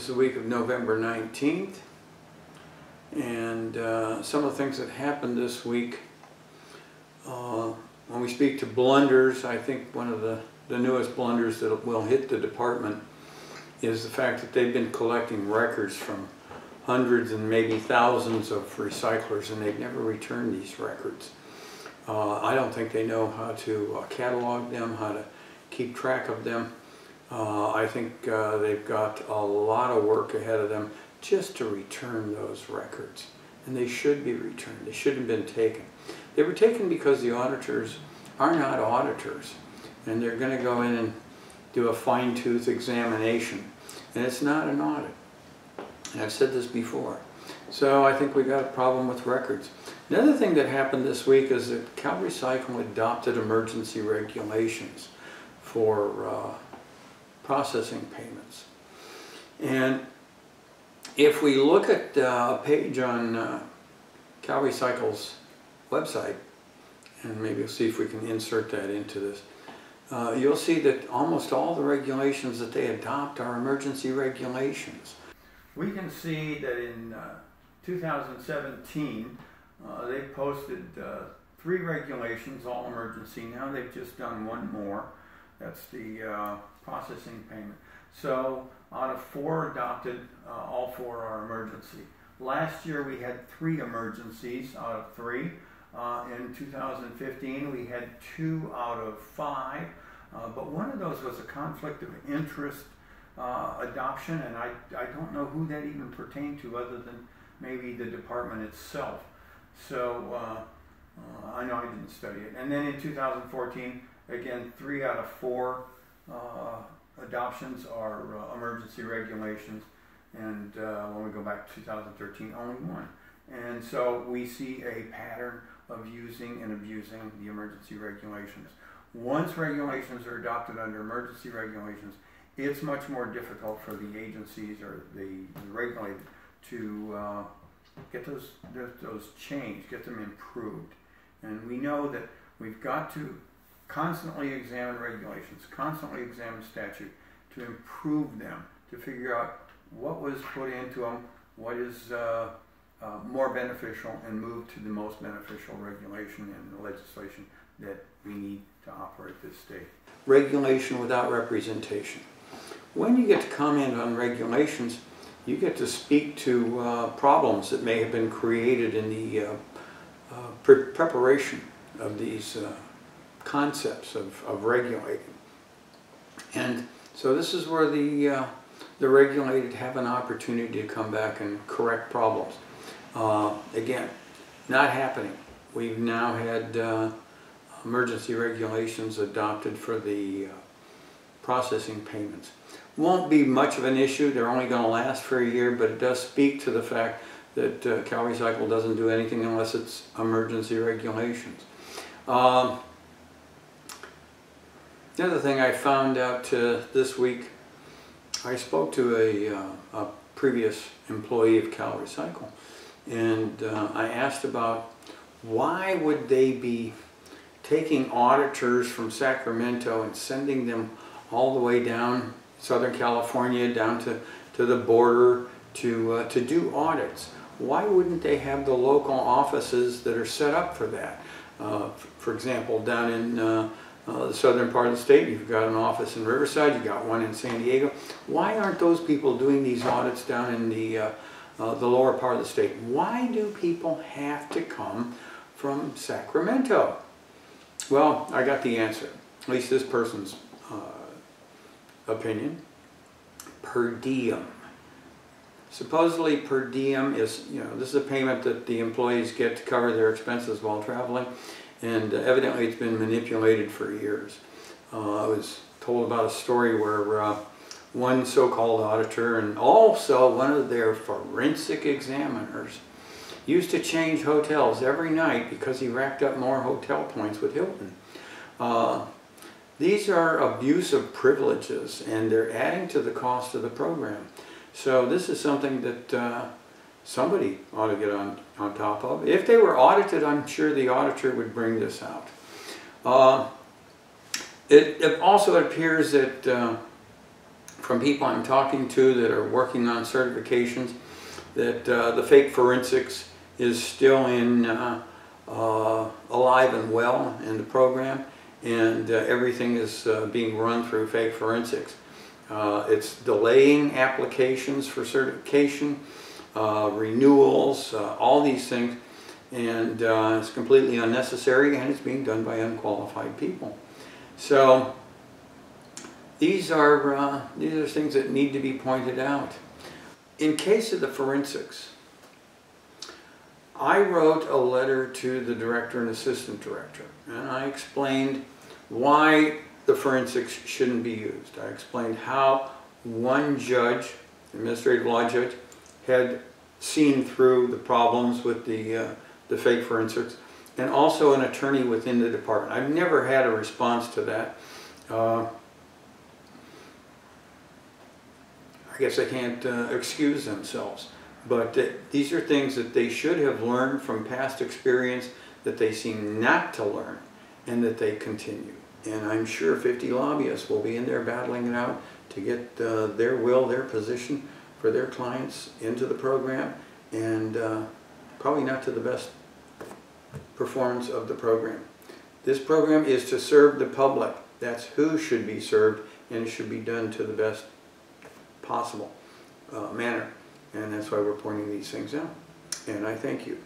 is the week of November 19th, and some of the things that happened this week. When we speak to Blunders, I think one of the newest blunders that will hit the department is the fact that they've been collecting records from hundreds and maybe thousands of recyclers, and they've never returned these records. I don't think they know how to catalog them, how to keep track of them. I think they've got a lot of work ahead of them just to return those records. And they should be returned. They shouldn't have been taken. They were taken because the auditors are not auditors. And they're going to go in and do a fine-tooth examination. And it's not an audit. And I've said this before. So I think we've got a problem with records. Another thing that happened this week is that CalRecycle adopted emergency regulations for processing payments. And if we look at a page on CalRecycle's website, and maybe we'll see if we can insert that into this, you'll see that almost all the regulations that they adopt are emergency regulations. We can see that in 2017, they posted 3 regulations, all emergency. Now they've just done one more. That's the processing payment. So out of 4 adopted, all 4 are emergency. Last year we had 3 emergencies out of 3. In 2015 we had 2 out of 5. But one of those was a conflict of interest adoption, and I don't know who that even pertained to other than maybe the department itself. So I know I didn't study it. And then in 2014, again, 3 out of 4 adoptions are emergency regulations, and when we go back to 2013, only 1. And so we see a pattern of using and abusing the emergency regulations. Once regulations are adopted under emergency regulations, it's much more difficult for the agencies or the regulated to get those changed, get them improved. And we know that we've got to constantly examine regulations, constantly examine statute to improve them, to figure out what was put into them, what is more beneficial, and move to the most beneficial regulation and legislation that we need to operate this state. Regulation without representation. When you get to comment on regulations, you get to speak to problems that may have been created in the preparation of these concepts of regulating. And so this is where the regulated have an opportunity to come back and correct problems. Again, not happening. We've now had emergency regulations adopted for the processing payments. Won't be much of an issue. They're only going to last for a year, but it does speak to the fact that CalRecycle doesn't do anything unless it's emergency regulations. The other thing I found out this week, I spoke to a previous employee of CalRecycle, and I asked about why would they be taking auditors from Sacramento and sending them all the way down Southern California, down to the border to do audits. Why wouldn't they have the local offices that are set up for that? For example, down in the southern part of the state, you've got an office in Riverside, you've got one in San Diego. Why aren't those people doing these audits down in the lower part of the state? Why do people have to come from Sacramento? Well, I got the answer, at least this person's opinion. Per diem. Supposedly per diem is, this is a payment that the employees get to cover their expenses while traveling, and evidently it's been manipulated for years. I was told about a story where one so-called auditor and also one of their forensic examiners used to change hotels every night because he racked up more hotel points with Hilton. These are abusive privileges, and they're adding to the cost of the program. So this is something that somebody ought to get on top of. If they were audited, I'm sure the auditor would bring this out. It also appears that from people I'm talking to that are working on certifications that the fake forensics is still in alive and well in the program, and everything is being run through fake forensics. It's delaying applications for certification, renewals, all these things, and it's completely unnecessary, and it's being done by unqualified people. So these are things that need to be pointed out. In case of the forensics, I wrote a letter to the director and assistant director, and I explained why the forensics shouldn't be used. I explained how one judge, administrative law judge, had seen through the problems with the fake forensics, and also an attorney within the department. I've never had a response to that. I guess they can't excuse themselves, but these are things that they should have learned from past experience that they seem not to learn, and that they continue. And I'm sure 50 lobbyists will be in there battling it out to get their will, their position for their clients into the program, and probably not to the best performance of the program. This program is to serve the public. That's who should be served, and it should be done to the best possible manner. And that's why we're pointing these things out. And I thank you.